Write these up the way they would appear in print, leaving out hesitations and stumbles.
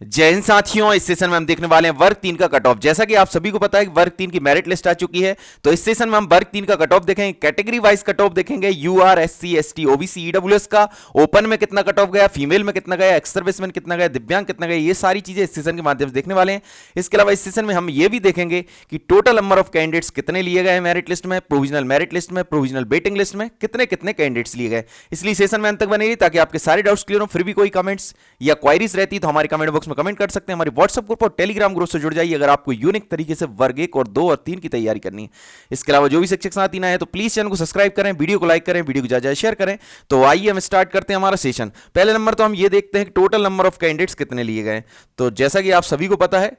जय हिंद साथियों, इस सेशन में हम देखने वाले हैं वर्ग 3 का कट ऑफ। जैसा कि आप सभी को पता है कि वर्ग 3 की मेरिट लिस्ट आ चुकी है, तो इस सेशन में हम वर्ग 3 का कट ऑफ देखेंगे। कैटेगरी वाइज कट ऑफ देखेंगे, UR, SC, ST, OBC, EWS का ओपन में कितना कट ऑफ गया, फीमेल में कितना गया, एक्स सर्विसमैन कितना गया, दिव्यांग कितना गया, ये सारी चीजें इस सेशन के माध्यम से देखने वाले हैं। इसके अलावा इस सेशन में हम ये भी देखेंगे कि टोटल नंबर ऑफ कैंडिडेट्स कितने लिए गए मेरिट लिस्ट में, प्रोविजनल मेरिट लिस्ट में, प्रोविजनल वेटिंग लिस्ट में कितने कितने कैंडिडेट्स लिए गए। इसलिए सेशन में अंत तक बने रहिए ताकि आपके सारे डाउट्स क्लियर हो। फिर भी कोई कमेंट्स या क्वायरीज रहती है तो हमारे कमेंट बॉक्स में कमेंट कर सकते हैं। हमारे व्हाट्सएप ग्रुप और टेलीग्राम ग्रुप से जुड़ जाइए अगर आपको यूनिक तरीके से वर्ग 1 और 2 और 3 की तैयारी करनी है। इसके अलावा जो भी शिक्षक साथी ना है तो प्लीज चैनल को सब्सक्राइब करें, वीडियो को लाइक करें, वीडियो को ज्यादा शेयर करें। तो आइए हम स्टार्ट करते हैं हमारा सेशन। पहले नंबर तो हम ये देखते हैं कि टोटल नंबर ऑफ कैंडिडेट्स कितने लिए गए। तो जैसा कि आप सभी को पता है,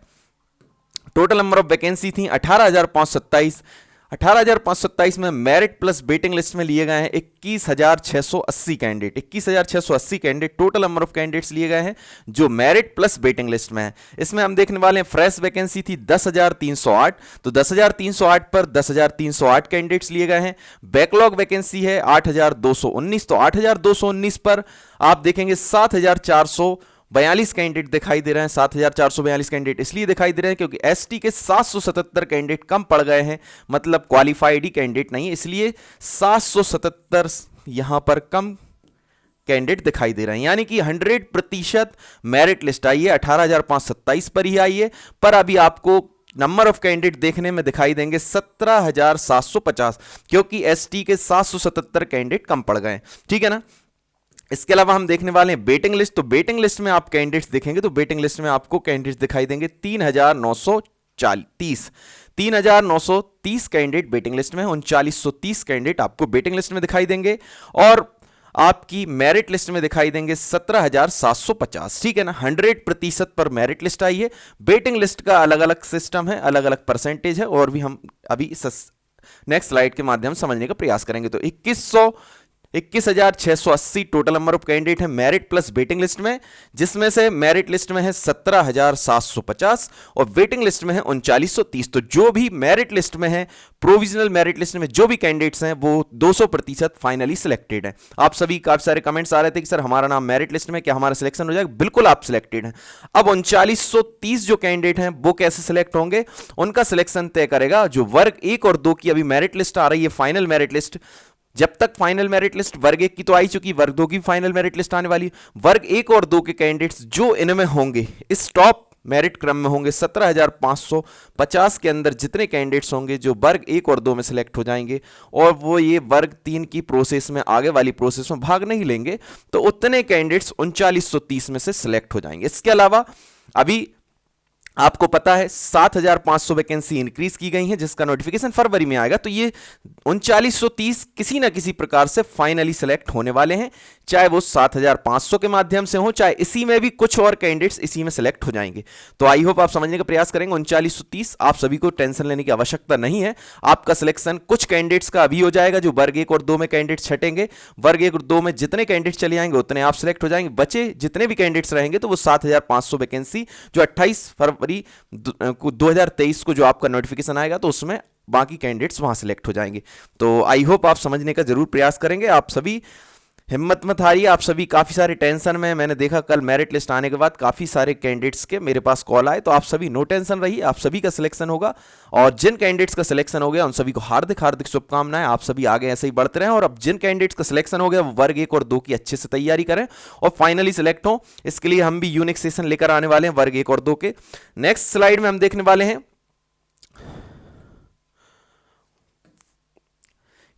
टोटल नंबर ऑफ वैकेंसी थी 18,527। 18,527 में मेरिट प्लस वेटिंग लिस्ट में लिए गए हैं 21,680 candidate. 21,680 candidate total number of candidates लिए गए हैं जो मेरिट प्लस वेटिंग लिस्ट में है। इसमें हम देखने वाले हैं फ्रेश वैकेंसी थी 10,308, तो 10,308 पर 10,308 कैंडिडेट्स लिए गए हैं। बैकलॉग वैकेंसी है 8,219, तो 8,219 पर आप देखेंगे 7,442 कैंडिडेट दिखाई दे रहे हैं। 7,442 कैंडिडेट इसलिए दिखाई दे रहे हैं क्योंकि एसटी के 777 कैंडिडेट कम पड़ गए हैं, मतलब क्वालिफाइड ही कैंडिडेट नहीं है, इसलिए 777 यहां पर कम कैंडिडेट दिखाई दे रहे हैं। यानी कि 100% मेरिट लिस्ट आई है, 18,527 पर ही आई है। पर अभी आपको नंबर ऑफ कैंडिडेट देखने में दिखाई देंगे 17,750, क्योंकि एसटी के 777 कैंडिडेट कम पड़ गए। ठीक है ना। इसके अलावा हम देखने वाले हैं वेटिंग लिस्ट। तो वेटिंग लिस्ट में आप कैंडिडेट्स देखेंगे तो वेटिंग लिस्ट में आपको कैंडिडेट्स दिखाई देंगे 3,930। 3,930 कैंडिडेट वेटिंग लिस्ट में, 3,930 कैंडिडेट आपको वेटिंग लिस्ट में दिखाई देंगे और आपकी मेरिट लिस्ट में दिखाई देंगे 17,750। ठीक है ना। 100% पर मेरिट लिस्ट आई है। वेटिंग लिस्ट का अलग अलग सिस्टम है, अलग अलग परसेंटेज है और भी हम अभी नेक्स्ट स्लाइड के माध्यम से समझने का प्रयास करेंगे। तो 21,680 टोटल नंबर ऑफ कैंडिडेट है मेरिट प्लस वेटिंग लिस्ट में, जिसमें से मेरिट लिस्ट में है 17,750 और वेटिंग लिस्ट में है 3,930। तो जो भी मेरिट लिस्ट में है, प्रोविजनल मेरिट लिस्ट में जो भी कैंडिडेट्स हैं वो 200% फाइनली सिलेक्टेड है। आप सभी काफी सारे कमेंट्स आ रहे थे कि सर हमारा नाम मेरिट लिस्ट में, क्या हमारा सिलेक्शन हो जाएगा? बिल्कुल आप सिलेक्टेड हैं। अब 3,930 जो कैंडिडेट हैं वो कैसे सिलेक्ट होंगे, उनका सिलेक्शन तय करेगा जो वर्ग 1 और 2 की अभी मेरिट लिस्ट आ रही है, फाइनल मेरिट लिस्ट। जब तक फाइनल मेरिट लिस्ट वर्ग 1 की तो आई चुकी, वर्ग 2 की फाइनल मेरिट लिस्ट आने वाली। वर्ग 1 और 2 के कैंडिडेट्स जो इनमें होंगे, इस टॉप मेरिट क्रम में होंगे, 17,550 के अंदर जितने कैंडिडेट्स होंगे जो वर्ग 1 और 2 में सिलेक्ट हो जाएंगे और वो ये वर्ग 3 की प्रोसेस में, आगे वाली प्रोसेस में भाग नहीं लेंगे, तो उतने कैंडिडेट्स 3930 में से सिलेक्ट हो जाएंगे। इसके अलावा अभी आपको पता है 7,500 वैकेंसी इंक्रीज की गई है जिसका नोटिफिकेशन फरवरी में आएगा। तो ये 3930 किसी ना किसी प्रकार से फाइनली सिलेक्ट होने वाले हैं, चाहे वो 7,500 के माध्यम से हो, चाहे इसी में भी कुछ और कैंडिडेट्स इसी में सिलेक्ट हो जाएंगे। तो आई होप आप समझने का प्रयास करेंगे। 3930 आप सभी को टेंशन लेने की आवश्यकता नहीं है। आपका सिलेक्शन कुछ कैंडिडेट्स का अभी हो जाएगा जो वर्ग 1 और 2 में कैंडिडेट्स छटेंगे। वर्ग 1 और 2 में जितने कैंडिडेट्स चले जाएंगे उतने आप सिलेक्ट हो जाएंगे। बचे जितने भी कैंडिडेट्स रहेंगे तो वो 7,500 वैकेंसी जो 28 फरवरी 2023 को जो आपका नोटिफिकेशन आएगा तो उसमें बाकी कैंडिडेट्स वहां सिलेक्ट हो जाएंगे। तो आई होप आप समझने का जरूर प्रयास करेंगे। आप सभी हिम्मत मत हारिए, आप सभी काफी सारे टेंशन में, मैंने देखा कल मेरिट लिस्ट आने के बाद काफी सारे कैंडिडेट्स के मेरे पास कॉल आए, तो आप सभी नो टेंशन रहिए, आप सभी का सिलेक्शन होगा और जिन कैंडिडेट्स का सिलेक्शन हो गया उन सभी को हार्दिक हार्दिक शुभकामनाएं। आप सभी आगे ऐसे ही बढ़ते रहें और अब जिन कैंडिडेट्स का सिलेक्शन हो गया वो वर्ग 1 और 2 की अच्छे से तैयारी करें और फाइनली सिलेक्ट हो। इसके लिए हम भी यूनिक सेशन लेकर आने वाले हैं वर्ग 1 और 2 के। नेक्स्ट स्लाइड में हम देखने वाले हैं,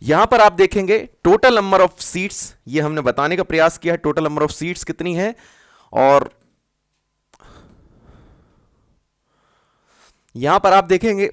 यहां पर आप देखेंगे टोटल नंबर ऑफ सीट्स, ये हमने बताने का प्रयास किया है टोटल नंबर ऑफ सीट्स कितनी है। और यहां पर आप देखेंगे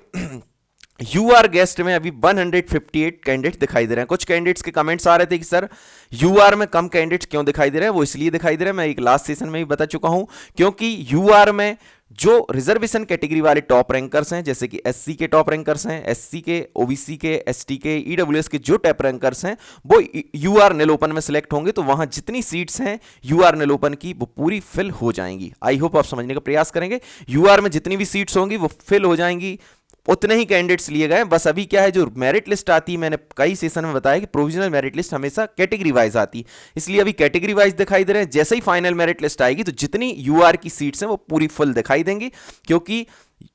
यूआर गेस्ट में अभी 158 कैंडिडेट दिखाई दे रहे हैं। कुछ कैंडिडेट्स के कमेंट्स आ रहे थे कि सर यूआर में कम कैंडिडेट्स क्यों दिखाई दे रहे हैं। वो इसलिए दिखाई दे रहे हैं, मैं एक लास्ट सेशन में भी बता चुका हूं, क्योंकि यूआर में जो रिजर्वेशन कैटेगरी वाले टॉप रैंकर्स हैं, जैसे कि एससी के टॉप रैंकर्स हैं, एससी के, ओबीसी के, एसटी के, ईडब्ल्यूएस के जो टॉप रैंकर्स हैं वो यूआर नेल ओपन में सिलेक्ट होंगे। तो वहां जितनी सीट्स हैं यूआर नेल ओपन की वो पूरी फिल हो जाएंगी। आई होप आप समझने का प्रयास करेंगे। यूआर में जितनी भी सीट्स होंगी वो फिल हो जाएंगी उतने ही कैंडिडेट्स लिए गए। बस अभी क्या है, जो मेरिट लिस्ट आती है, मैंने कई सेशन में बताया कि प्रोविजनल मेरिट लिस्ट हमेशा कैटेगरी वाइज आती है, इसलिए अभी कैटेगरी वाइज दिखाई दे रहे हैं। जैसे ही फाइनल मेरिट लिस्ट आएगी तो जितनी यूआर की सीट्स हैं वो पूरी फुल दिखाई देंगी, क्योंकि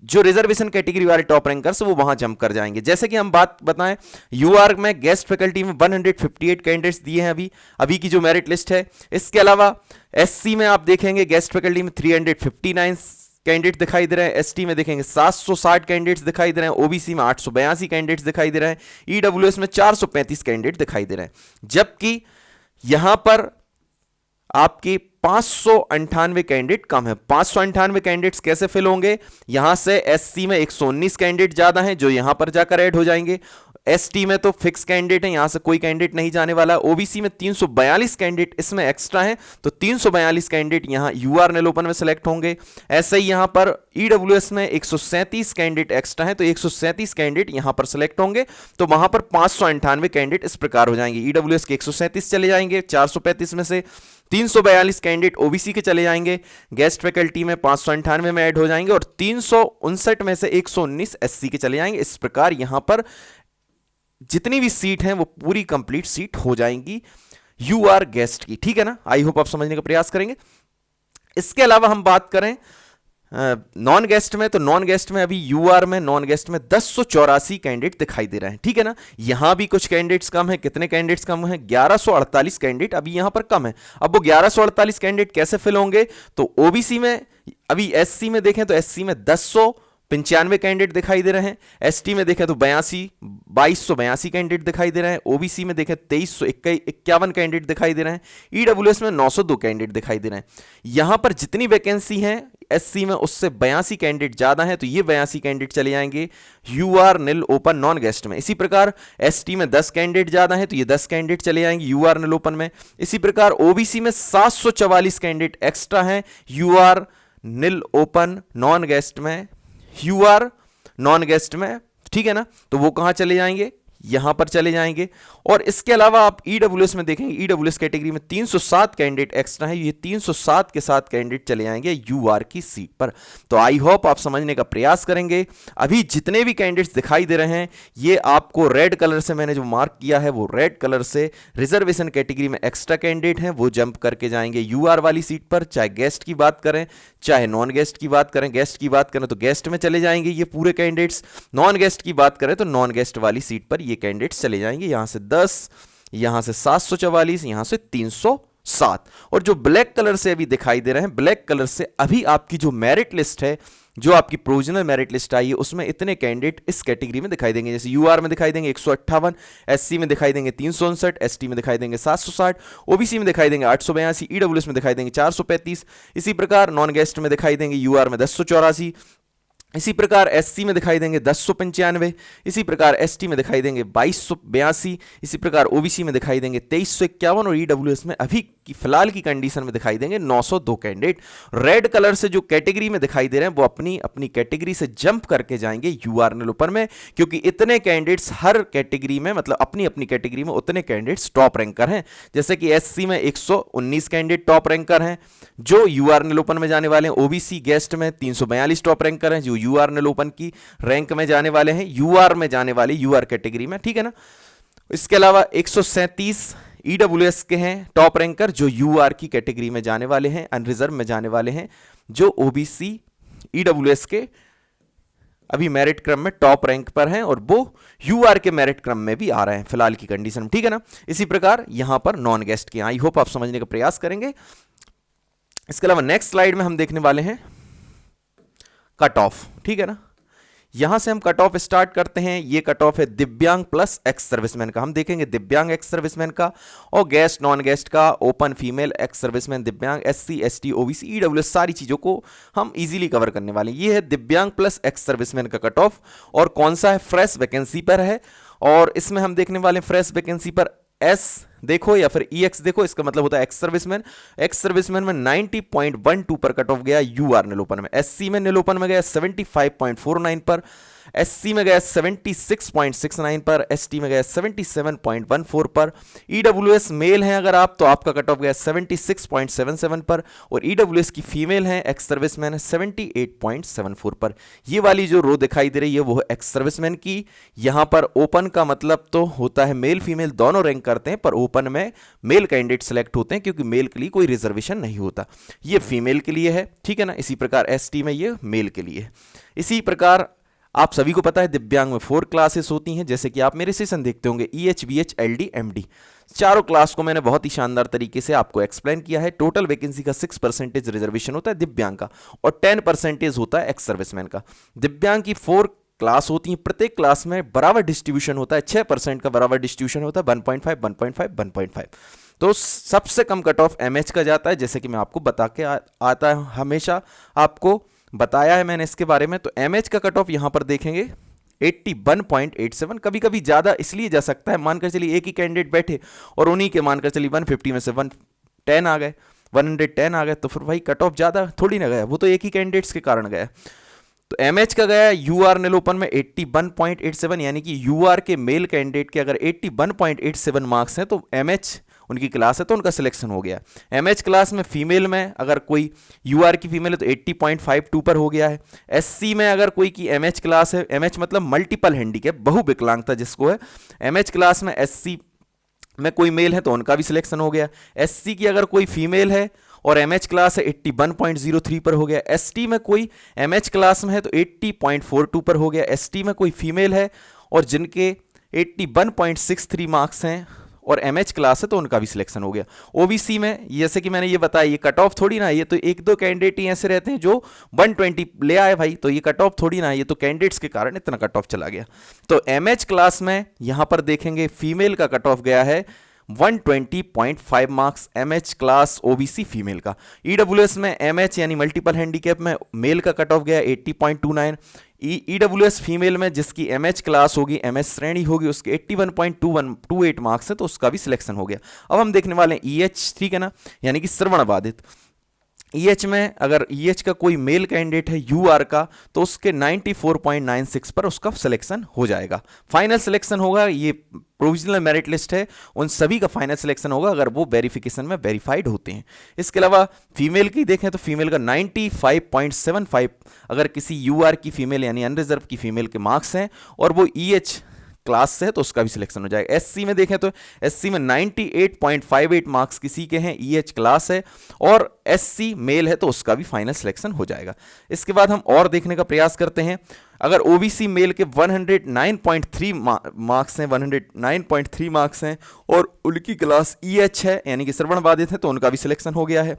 जो रिजर्वेशन कैटेगरी वाले टॉप रैंकर्स वो वहां जंप कर जाएंगे। जैसे कि हम बात बताएं, यूआर में गेस्ट फैकल्टी में 158 कैंडिडेट्स दिए हैं अभी की जो मेरिट लिस्ट है। इसके अलावा एससी में आप देखेंगे गेस्ट फैकल्टी में 359 कैंडिडेट दिखाई दे रहे हैं, एसटी में देखेंगे 760 कैंडिडेट्स दिखाई दे रहे हैं, ओबीसी में 882 कैंडिडेट्स दिखाई दे रहे हैं, ईडब्ल्यूएस में 435 कैंडिडेट दिखाई दे रहे हैं। जबकि यहां पर आपके 598 कैंडिडेट कम है। 598 कैंडिडेट्स कैसे फिल होंगे? यहां से एससी में 119 कैंडिडेट ज्यादा हैं जो यहां पर जाकर ऐड हो जाएंगे, एसटी में तो फिक्स कैंडिडेट है, यहां से कोई कैंडिडेट नहीं जाने वाला। ओबीसी में 342 कैंडिडेट इसमें एक्स्ट्रा हैं, तो 342 कैंडिडेट यहां यूआर नेल ओपन में सेलेक्ट होंगे। ऐसे ही यहां पर ईडब्ल्यूएस में 137 कैंडिडेट एक्स्ट्रा हैं, तो 137 कैंडिडेट यहां पर सेलेक्ट होंगे, तो वहां पर 598 कैंडिडेट इस प्रकार हो जाएंगे। ईडब्ल्यूएस के 137 चले जाएंगे 435 में से, 342 कैंडिडेट ओबीसी के चले जाएंगे, गेस्ट फैकल्टी में 598 में ऐड हो जाएंगे, और 359 में से 119 एससी के चले जाएंगे। इस प्रकार यहां पर जितनी भी सीट हैं वो पूरी कंप्लीट सीट हो जाएंगी यूआर गेस्ट की। ठीक है ना, आई होप आप समझने का प्रयास करेंगे। इसके अलावा हम बात करें नॉन गेस्ट में, तो नॉन गेस्ट में अभी यूआर में नॉन गेस्ट में 1084 कैंडिडेट दिखाई दे रहे हैं। ठीक है ना, यहां भी कुछ कैंडिडेट्स कम है। कितने कैंडिडेट्स कम है? 1148 कैंडिडेट अभी यहां पर कम है। अब वो 1148 कैंडिडेट कैसे फिल होंगे? तो ओबीसी में, अभी एससी में देखें तो एससी में 1095 कैंडिडेट दिखाई दे रहे हैं, एसटी में देखें तो 2282 कैंडिडेट दिखाई दे रहे हैं, ओबीसी में देखें 2351 कैंडिडेट दिखाई दे रहे हैं, ईडब्ल्यूएस में 902 कैंडिडेट दिखाई दे रहे हैं। यहां पर जितनी वैकेंसी है एससी में उससे 82 कैंडिडेट ज्यादा है, तो ये 82 कैंडिडेट चले जाएंगे यूआर निल ओपन नॉन गेस्ट में। इसी प्रकार एसटी में 10 कैंडिडेट ज्यादा है, तो ये 10 कैंडिडेट चले जाएंगे यूआर निल ओपन में। इसी प्रकार ओबीसी में 744 कैंडिडेट एक्स्ट्रा हैं यूआर निल ओपन नॉन गेस्ट में, यूआर नॉन गेस्ट में। ठीक है ना, तो वो कहां चले जाएंगे? यहां पर चले जाएंगे। और इसके अलावा आप ईडब्ल्यूएस में देखेंगे, ईडब्ल्यूएस कैटेगरी में 307 कैंडिडेट एक्स्ट्रा है, ये 307 के साथ कैंडिडेट चले जाएंगे यूआर की सीट पर। तो आई होप आप समझने का प्रयास करेंगे। अभी जितने भी कैंडिडेट्स दिखाई दे रहे हैं ये आपको रेड कलर से मैंने जो मार्क किया है, वो रेड कलर से रिजर्वेशन कैटेगरी में एक्स्ट्रा कैंडिडेट हैं, वो जंप करके जाएंगे यूआर वाली सीट पर। चाहे गेस्ट की बात करें चाहे नॉन गेस्ट की बात करें, गेस्ट की बात करें तो गेस्ट में चले जाएंगे ये पूरे कैंडिडेट्स, नॉन गेस्ट की बात करें तो नॉन गेस्ट वाली सीट पर ये कैंडिडेट्स चले जाएंगे। यहां से 10, यहां से 744, यहां से 307। और जो ब्लैक कलर से अभी दिखाई दे रहे हैं, ब्लैक कलर से अभी आपकी जो मेरिट लिस्ट है, जो आपकी प्रोविजनल मेरिट लिस्ट आई है, उसमें इतने कैंडिडेट इस कैटेगरी में दिखाई देंगे। जैसे यूआर में दिखाई देंगे 158, एससी में दिखाई देंगे 359, एसटी में दिखाई देंगे 760, ओबीसी में दिखाई देंगे 882, ईडब्ल्यूएस में दिखाई देंगे 435। इसी प्रकार नॉन गेस्ट में दिखाई देंगे यूआर में 1084, इसी प्रकार एससी में दिखाई देंगे 1095, इसी प्रकार एसटी में दिखाई देंगे 2282, इसी प्रकार ओबीसी में दिखाई देंगे 2351, और ईडब्ल्यूएस में अभी की फिलहाल की कंडीशन में दिखाई देंगे 902 कैंडिडेट। रेड कलर से जो कैटेगरी में दिखाई दे रहे हैं वो अपनी अपनी कैटेगरी से जंप करके जाएंगे यूआर नेल ओपन में, क्योंकि इतने कैंडिडेट्स हर कैटेगरी में, मतलब अपनी अपनी कैटेगरी में उतने कैंडिडेट्स टॉप रैंकर हैं। जैसे कि एससी में 119 कैंडिडेट टॉप रैंकर हैं जो यूआर नेल ओपन में जाने वाले हैं, ओबीसी गेस्ट में 342 टॉप रैंकर हैं जो यूआर नेल ओपन की रैंक में जाने वाले हैं, यूआर में जाने वाले यूआर कैटेगरी में। ठीक है ना, इसके अलावा 137 ईडब्ल्यूएस के हैं टॉप रैंकर जो यूआर की कैटेगरी में जाने वाले हैं, अनरिजर्व में जाने वाले हैं, जो ओबीसी ईडब्ल्यूएस के अभी मेरिट क्रम में टॉप रैंक पर हैं और वो यूआर के मेरिट क्रम में भी आ रहे हैं फिलहाल की कंडीशन में। ठीक है ना, इसी प्रकार यहां पर नॉन गेस्ट के, आई होप आप समझने का प्रयास करेंगे। इसके अलावा नेक्स्ट स्लाइड में हम देखने वाले हैं कट ऑफ। ठीक है ना, यहां से हम कट ऑफ स्टार्ट करते हैं। ये कट ऑफ है दिव्यांग प्लस एक्स सर्विसमैन का। हम देखेंगे दिव्यांग एक्स सर्विसमैन का और गेस्ट नॉन गेस्ट का, ओपन फीमेल एक्स सर्विसमैन, दिव्यांग, एससी एसटी ओबीसी ईडब्ल्यूएस, सारी चीजों को हम इजीली कवर करने वाले हैं। ये है दिव्यांग प्लस एक्स सर्विसमैन का कट ऑफ, और कौन सा है? फ्रेश वैकेंसी पर है, और इसमें हम देखने वाले फ्रेश वैकेंसी पर एस देखो या फिर EX देखो, इसका मतलब होता है एक्स सर्विसमैन। एक्स सर्विसमैन में 90.12 पर कट ऑफ गया UR नीलोपन में। SC में नीलोपन में गया 75.49 पर, SC में गया 76.69 पर, ST में गया 77.14 पर। EWS मेल हैं अगर आप, तो आपका कट ऑफ गया 76.77 पर, और EWS की फीमेल हैं एक्स सर्विसमैन है 78.74 पर। ये वाली जो रो दिखाई दे रही है वो है एक्स सर्विसमैन की। यहां पर ओपन का मतलब तो होता है मेल फीमेल दोनों रैंक करते हैं, पर ओपन में मेल कैंडिडेट सेलेक्ट होते हैं क्योंकि मेल के लिए कोई रिजर्वेशन नहीं होता। ये फीमेल के लिए है, ठीक है ना। इसी प्रकार ST में ये मेल के लिए। इसी प्रकार आप सभी को पता है दिव्यांग में 4 क्लासेस होती हैं, जैसे कि आप मेरे सेशन देखते होंगे EH BH LD MD। चारों क्लास को मैंने बहुत ही शानदार तरीके से आपको एक्सप्लेन किया है। टोटल वैकेंसी का 6% रिजर्वेशन होता है दिव्यांग का, और 10% होता है एक्स सर्विसमैन का। दिव्यांग की 4 क्लास होती हैं, प्रत्येक क्लास में बराबर डिस्ट्रीब्यूशन होता है, 6% का बराबर डिस्ट्रीब्यूशन होता है, 1.5 1.5 1.5। तो सबसे कम कट ऑफ MH का जाता है, जैसे कि मैं आपको बता के आता है, हमेशा आपको बताया है मैंने इसके बारे में। तो MH का कट ऑफ यहां पर देखेंगे 81.87। कभी कभी ज़्यादा इसलिए जा सकता है, मानकर चलिए एक ही कैंडिडेट बैठे और उन्हीं के मानकर चलिए 150 में से 110 आ गए, 110 आ गए, तो फिर भाई कट ऑफ ज़्यादा थोड़ी ना गया, वो तो एक ही कैंडिडेट्स के कारण गया। तो MH का गया UR नीलोपन में 81.87, यानी कि UR के मेल कैंडिडेट के अगर 81.87 मार्क्स हैं तो MH उनकी क्लास है तो उनका सिलेक्शन हो गया। MH क्लास में फीमेल में अगर कोई UR की फीमेल है तो 80.52 पर हो गया है। SC में अगर कोई की MH क्लास है, MH मतलब मल्टीपल हैंडीकैप, बहुविकलांगता जिसको है, MH क्लास में SC में कोई मेल है तो उनका भी सिलेक्शन हो गया। SC की अगर कोई फीमेल है और MH क्लास है 81.03 पर हो गया। ST में कोई MH क्लास में है तो 80.42 पर हो गया। ST में कोई फीमेल है और जिनके 81.63 मार्क्स हैं और MH क्लास है तो उनका भी सिलेक्शन हो गया। OBC में जैसे कि मैंने ये बताया, ये कट ऑफ थोड़ी ना, ये तो एक दो कैंडिडेट ही ऐसे रहते हैं जो 120 ले आए भाई, तो ये कट ऑफ थोड़ी ना, ये तो कैंडिडेट्स के कारण इतना कट ऑफ चला गया। तो MH क्लास में यहां पर देखेंगे फीमेल का कट ऑफ गया है 120.5 marks, MH class OBC female का। EWS में MH यानी मल्टीपल हैंडीकैप में मेल का कट ऑफ गया 80.29। EWS फीमेल में जिसकी MH क्लास होगी, MS श्रेणी होगी, उसके 81.28 मार्क्स है तो उसका भी सिलेक्शन हो गया। अब हम देखने वाले हैं EH, ठीक है ना, यानी कि श्रवण बाधित। EH में अगर EH का कोई मेल कैंडिडेट है UR का तो उसके 94.96 पर उसका सिलेक्शन हो जाएगा। फाइनल सिलेक्शन होगा, ये प्रोविजनल मेरिट लिस्ट है, उन सभी का फाइनल सिलेक्शन होगा अगर वो वेरिफिकेशन में वेरीफाइड होते हैं। इसके अलावा फीमेल की देखें तो फीमेल का 95.75 अगर किसी UR की फीमेल यानी अनरिजर्व की फीमेल के मार्क्स हैं और वो EH क्लास से है तो उसका भी सिलेक्शन हो जाएगा। SC में देखें तो SC में 98.58 मार्क्स किसी के हैं, EH क्लास है और SC मेल है तो उसका भी फाइनल सिलेक्शन हो जाएगा। इसके बाद हम और देखने का प्रयास करते हैं, अगर OBC मेल के 109.3 मार्क्स हैं, 109.3 मार्क्स हैं और उनकी क्लास EH है यानी कि श्रवण बाधित है तो उनका भी सिलेक्शन हो गया है।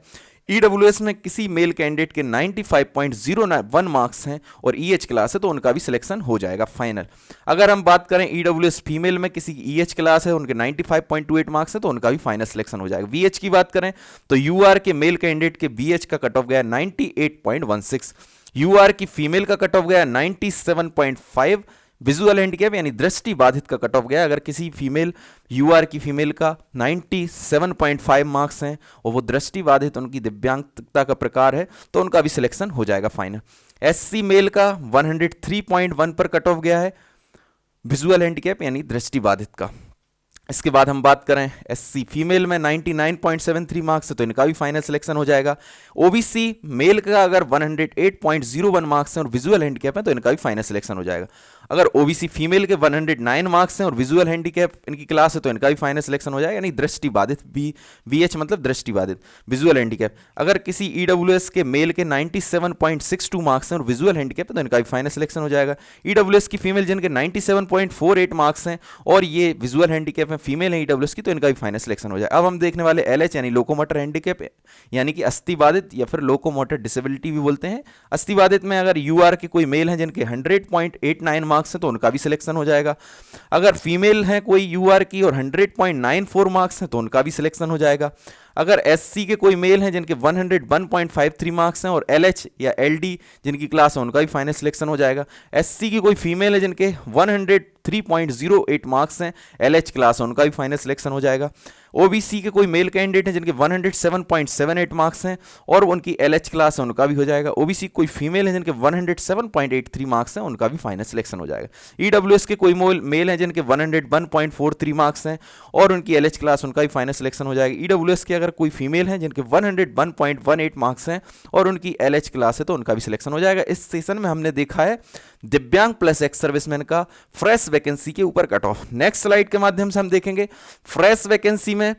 EWS में किसी मेल कैंडिडेट के 95.01 मार्क्स हैं और EH क्लास है तो उनका भी सिलेक्शन हो जाएगा फाइनल। अगर हम बात करें EWS फीमेल में किसी की EH क्लास है, उनके 95.28 मार्क्स है तो उनका भी फाइनल सिलेक्शन हो जाएगा। VH की बात करें तो UR के मेल कैंडिडेट के VH का कट ऑफ गया 98.16, UR की फीमेल का कट ऑफ गया 97.5, विजुअल हैंडीकैप यानी दृष्टि बाधित का कट ऑफ गया अगर किसी फीमेल UR की फीमेल का 97.5 मार्क्स हैं और वो दृष्टि बाधित उनकी दिव्यांगता का प्रकार है तो उनका भी सिलेक्शन हो जाएगा फाइनल। SC मेल का 103.1 पर कट ऑफ गया है विजुअल हैंडीकैप यानी दृष्टि बाधित का। इसके बाद हम बात करें SC फीमेल में 99.73 मार्क्स है तो इनका भी फाइनल सिलेक्शन हो जाएगा। OBC मेल का अगर 108.01 मार्क्स हैं और विजुअल हैंडीकैप है तो इनका भी फाइनल सिलेक्शन हो जाएगा। अगर OBC फीमेल के 109 मार्क्स हैं और विजुअल हैंडीकैप इनकी क्लास है तो इनका भी फाइनल सिलेक्शन हो जाएगा, यानी दृष्टि बाधित, VH मतलब दृष्टि बाधित, विजुअल हैंडीकैप। अगर किसी EWS के मेल के 97.62 मार्क्स हैं और विजुअल हैंडीकैप है तो इनका भी फाइनल सिलेक्शन हो जाएगा। EWS की फीमेल जिनके 97.48 मार्क्स हैं और ये विजुअल हैंडीकैप में फीमेल है EWS की तो इनका भी फाइनल सिलेक्शन हो जाएगा। अब हम देखने वाले LH यानी लोकोमोटर हैंडीकैप यानी कि अस्थि बाधित या फिर लोकोमोटर डिसेबिलिटी भी बोलते हैं। अस्थि बाधित में अगर UR के कोई मेल हैं जिनके 100.89 मार्क्स हैं तो उनका भी सिलेक्शन हो जाएगा। अगर फीमेल हैं कोई UR की और 100.94 मार्क्स हैं तो उनका भी सिलेक्शन हो जाएगा। अगर SC के कोई मेल हैं जिनके 101.53 मार्क्स हैं और LH या LD जिनकी क्लास है उनका भी फाइनल सिलेक्शन हो जाएगा। SC की कोई फीमेल है जिनके 103.08 मार्क्स हैं, LH क्लास है उनका भी फाइनल सिलेक्शन हो जाएगा। ओबीसी के कोई मेल कैंडिडेट हैं जिनके 107.78 मार्क्स हैं और उनकी एलएच क्लास है उनका भी हो जाएगा। ओबीसी कोई फीमेल है जिनके 107.83 मार्क्स हैं उनका भी फाइनल सिलेक्शन हो जाएगा। ईडब्ल्यूएस के कोई मेल हैं जिनके 101.43 मार्क्स हैं और उनकी एलएच क्लास उनका भी फाइनल सिलेक्शन हो जाएगा। ईडब्ल्यूएस के अगर कोई फीमेल हैं जिनके 101.18 मार्क्स हैं और उनकी एलएच क्लास है तो उनका भी सिलेक्शन हो जाएगा। इस सेशन में हमने देखा है दिव्यांग प्लस एक्स सर्विसमैन का फ्रेश वैकेंसी के ऊपर कट ऑफ। नेक्स्ट स्लाइड के माध्यम से हम देखेंगे फ्रेश वैकेंसी में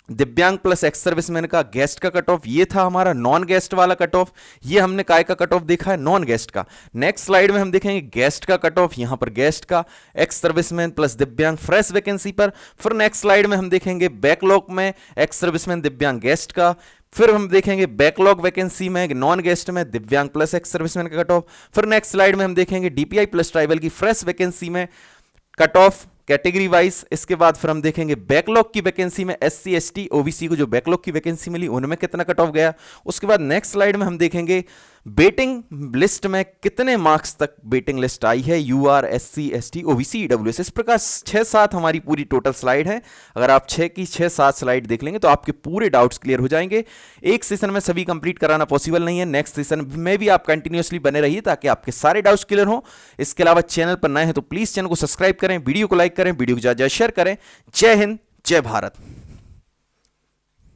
दिव्यांग प्लस एक्स सर्विसमैन का गेस्ट का कट ऑफ, ये था हमारा नॉन गेस्ट वाला कट ऑफ। ये हमने काय का कट ऑफ देखा है, नॉन गेस्ट का। नेक्स्ट स्लाइड में हम देखेंगे गेस्ट का कट ऑफ, यहां पर गेस्ट का एक्स सर्विसमैन प्लस दिव्यांग फ्रेश वैकेंसी पर। फिर नेक्स्ट स्लाइड में हम देखेंगे बैकलॉग में एक्स सर्विसमैन दिव्यांग गेस्ट का। फिर हम देखेंगे बैकलॉग वैकेंसी में नॉन गेस्ट में दिव्यांग प्लस एक्स सर्विसमैन का कट ऑफ। फिर नेक्स्ट स्लाइड में हम देखेंगे डीपीआई प्लस ट्राइबल की फ्रेश वैकेंसी में कट ऑफ कैटेगरी वाइज। इसके बाद फिर हम देखेंगे बैकलॉग की वैकेंसी में एससी एसटी ओबीसी को जो बैकलॉग की वैकेंसी मिली उनमें कितना कट ऑफ गया। उसके बाद नेक्स्ट स्लाइड में हम देखेंगे वेटिंग लिस्ट में कितने मार्क्स तक वेटिंग लिस्ट आई है UR SC ST OBC EWS. इस प्रकार 6-7 हमारी पूरी टोटल स्लाइड है। अगर आप 6 की 6-7 स्लाइड देख लेंगे तो आपके पूरे डाउट्स क्लियर हो जाएंगे। एक सेशन में सभी कंप्लीट कराना पॉसिबल नहीं है, नेक्स्ट सेशन में भी आप कंटिन्यूअसली बने रहिए ताकि आपके सारे डाउट्स क्लियर हो। इसके अलावा चैनल पर नए हैं तो प्लीज चैनल को सब्सक्राइब करें, वीडियो को लाइक करें, वीडियो को ज्यादा शेयर करें। जय हिंद, जय भारत।